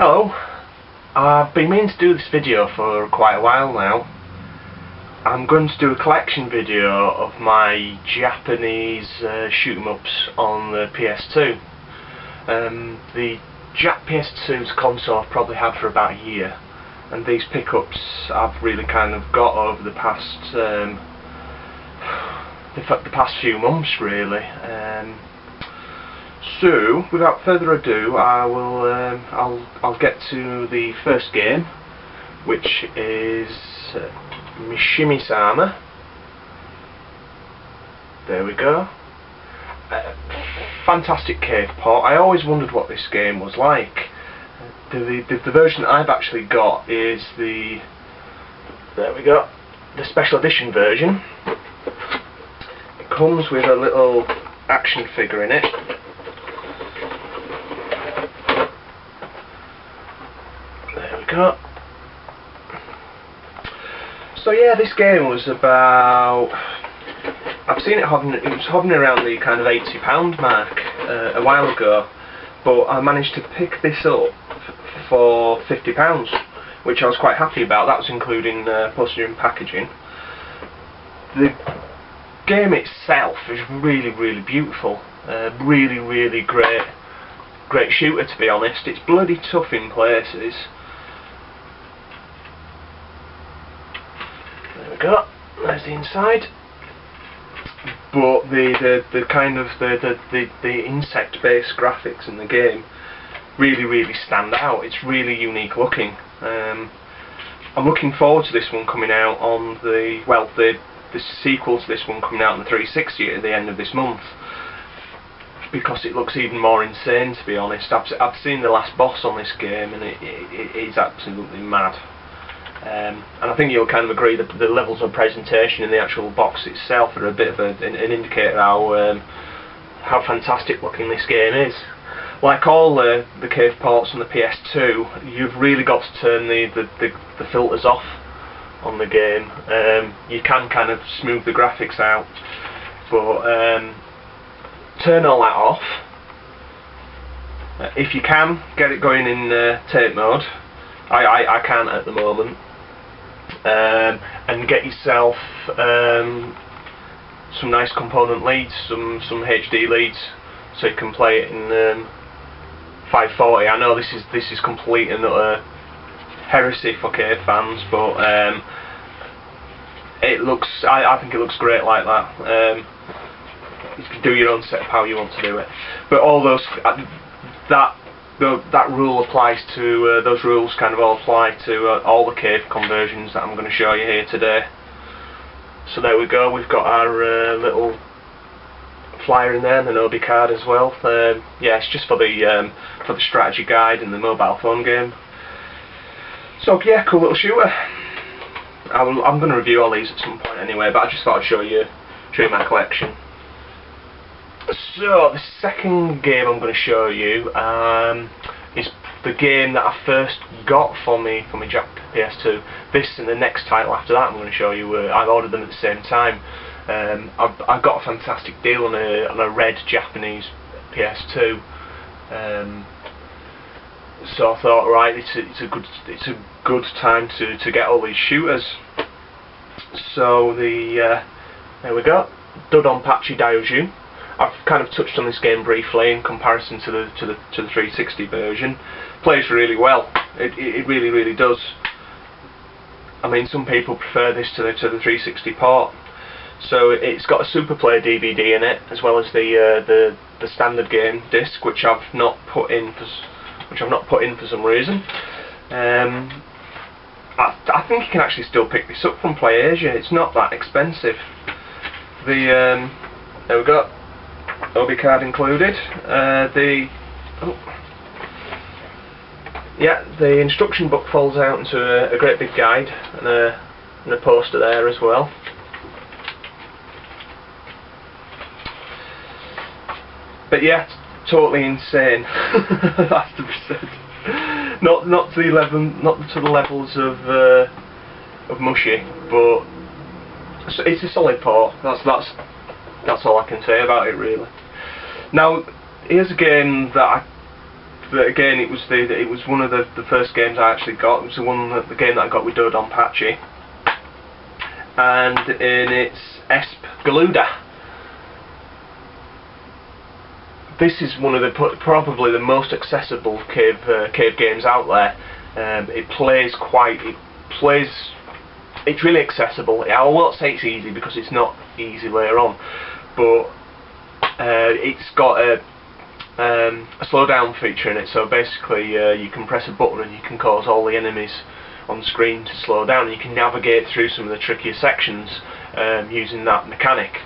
Hello, I've been meaning to do this video for quite a while now. I'm going to do a collection video of my Japanese shoot-em-ups on the PS2. The Jap PS2 is a console I've probably had for about a year, and these pickups I've really kind of got over the past few months really. So, without further ado, I'll get to the first game, which is Mushy. There we go. Fantastic cave port. I always wondered what this game was like. The version that I've actually got is the special edition version. It comes with a little action figure in it. There. So yeah, this game was about, I've seen it was hovering around the kind of £80 mark a while ago, but I managed to pick this up for £50, which I was quite happy about. That was including postage and packaging. The game itself is really beautiful, really great shooter, to be honest. It's bloody tough in places. There we go. There's the inside. But the kind of the insect-based graphics in the game really stand out. It's really unique looking. I'm looking forward to this one coming out on the sequel to this one coming out on the 360 at the end of this month, because it looks even more insane, to be honest. I've seen the last boss on this game, and it is absolutely mad. And I think you'll kind of agree that the levels of presentation in the actual box itself are a bit of an indicator how fantastic looking this game is. Like all the cave ports on the PS2, you've really got to turn the filters off on the game. You can kind of smooth the graphics out, but turn all that off. If you can, get it going in tape mode. I can't at the moment. And get yourself some nice component leads, some HD leads, so you can play it in 540. I know this is complete and utter heresy for cave fans, but I think it looks great like that. You can do your own setup how you want to do it, but all those that rule applies to those rules kind of all apply to all the cave conversions that I'm going to show you here today. So there we go. We've got our little flyer in there and an OB card as well. Yeah, it's just for the strategy guide and the mobile phone game. So yeah, cool little shooter. I'm going to review all these at some point anyway, but I just thought I'd show you my collection. So the second game I'm going to show you is the game that I first got for my Jap PS2. This and the next title after that I'm going to show you. I ordered them at the same time. I got a fantastic deal on a red Japanese PS2. So I thought, right, it's a good time to get all these shooters. So there we go, Dodonpachi Daioju. I've kind of touched on this game briefly in comparison to the 360 version. Plays really well. It really does. I mean, some people prefer this to the 360 port. So it's got a Super Play DVD in it, as well as the standard game disc, which I've not put in for some reason. I think you can actually still pick this up from PlayAsia. It's not that expensive. There we go. OB card included. The instruction book folds out into a great big guide and a poster there as well. But yeah, totally insane. That's to be said. Not to the levels of mushy, but it's a solid port. That's all I can say about it really. Now, here's a game that again, it was one of the first games I actually got. It was the game that I got with Dodon Pachi, and in its ESP Galuda. This is one of the probably the most accessible cave games out there. It's really accessible. I won't say it's easy because it's not easy later on, but it's got a slow down feature in it. So basically, you can press a button and you can cause all the enemies on screen to slow down. You can navigate through some of the trickier sections using that mechanic.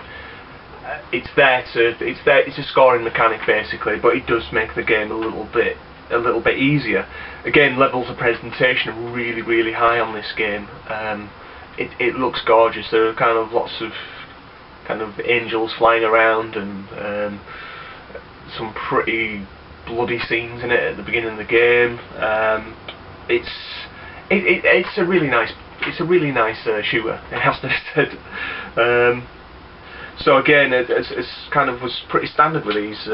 It's a scoring mechanic basically, but it does make the game a little bit easier. Again, levels of presentation are really high on this game. It looks gorgeous. There are kind of lots of kind of angels flying around, and some pretty bloody scenes in it at the beginning of the game. It's a really nice shooter, it has to be said. So again, it's kind of was pretty standard with these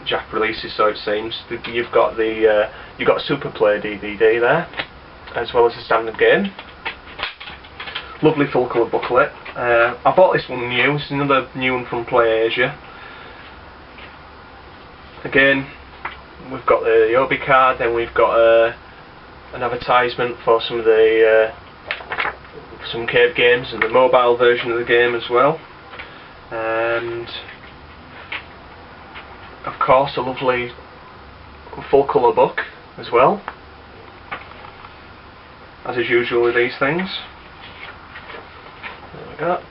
Jap releases. So it seems you've got a Super Play DVD there, as well as a standard game. Lovely full colour booklet. I bought this one new. It's another new one from Play Asia. Again, we've got the Yobi card. Then we've got an advertisement for some of the some cave games and the mobile version of the game as well. And of course a lovely full colour book as well, as is usual with these things. There we go.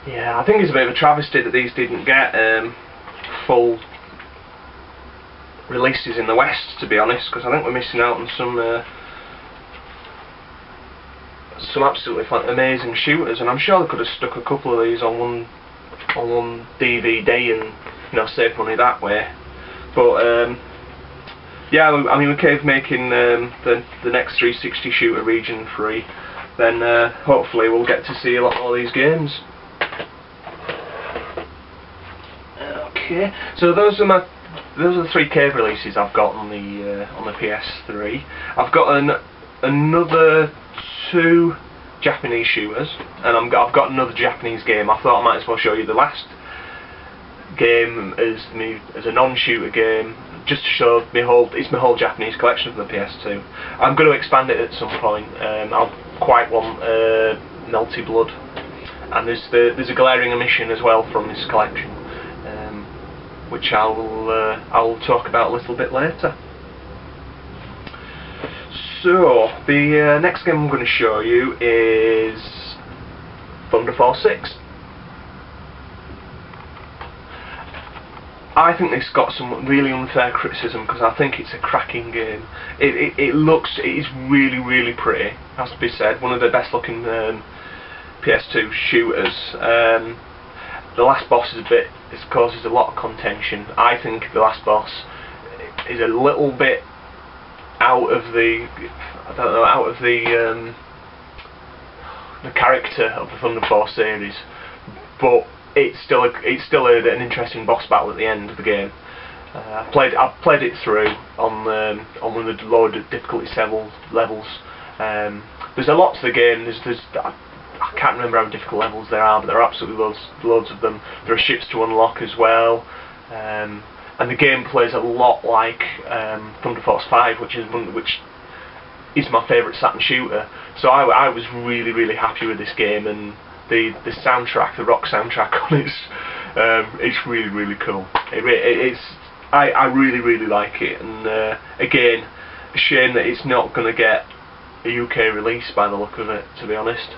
Yeah, I think it's a bit of a travesty that these didn't get full releases in the West, to be honest, because I think we're missing out on some absolutely amazing shooters, and I'm sure they could have stuck a couple of these on one DVD and, you know, save money that way. But yeah, I mean, we keep making the next 360 shooter region free, then hopefully we'll get to see a lot more of these games. Okay, so those are the 3 cave releases I've got on the PS3. I've got another 2 Japanese shooters, and I've got another Japanese game. I thought I might as well show you the last game as a non-shooter game, just to show my whole Japanese collection from the PS2. I'm going to expand it at some point. I'll quite want Melty Blood, and there's a Glaring Emission as well from this collection, which I'll talk about a little bit later. So the next game I'm going to show you is Thunder Force 6. I think this got some really unfair criticism because I think it's a cracking game. It is really pretty, has to be said. One of the best looking PS2 shooters. The last boss causes a lot of contention. I think the last boss is a little bit out of the character of the Thunder Force series, but it's still an interesting boss battle at the end of the game. I've played it through on one of the lower difficulty levels. There's a lot to the game. I can't remember how difficult levels there are, but there are absolutely loads of them. There are ships to unlock as well, and the game plays a lot like Thunder Force 5, which is my favourite Saturn shooter. So I was really happy with this game, and the soundtrack, the rock soundtrack on it's really cool. I really like it, and again, a shame that it's not going to get a UK release by the look of it, to be honest.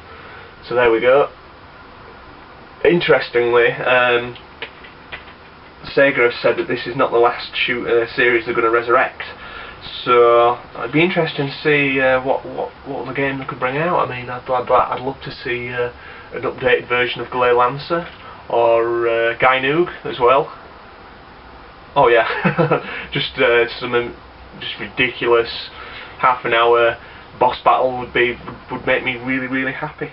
So there we go. Interestingly, Sega have said that this is not the last shooter series they're going to resurrect. So it'd be interesting to see what the game they could bring out. I mean, I'd love to see an updated version of Glare Lancer, or Guy Noog as well, Oh yeah, just some just ridiculous half an hour boss battle would make me really happy.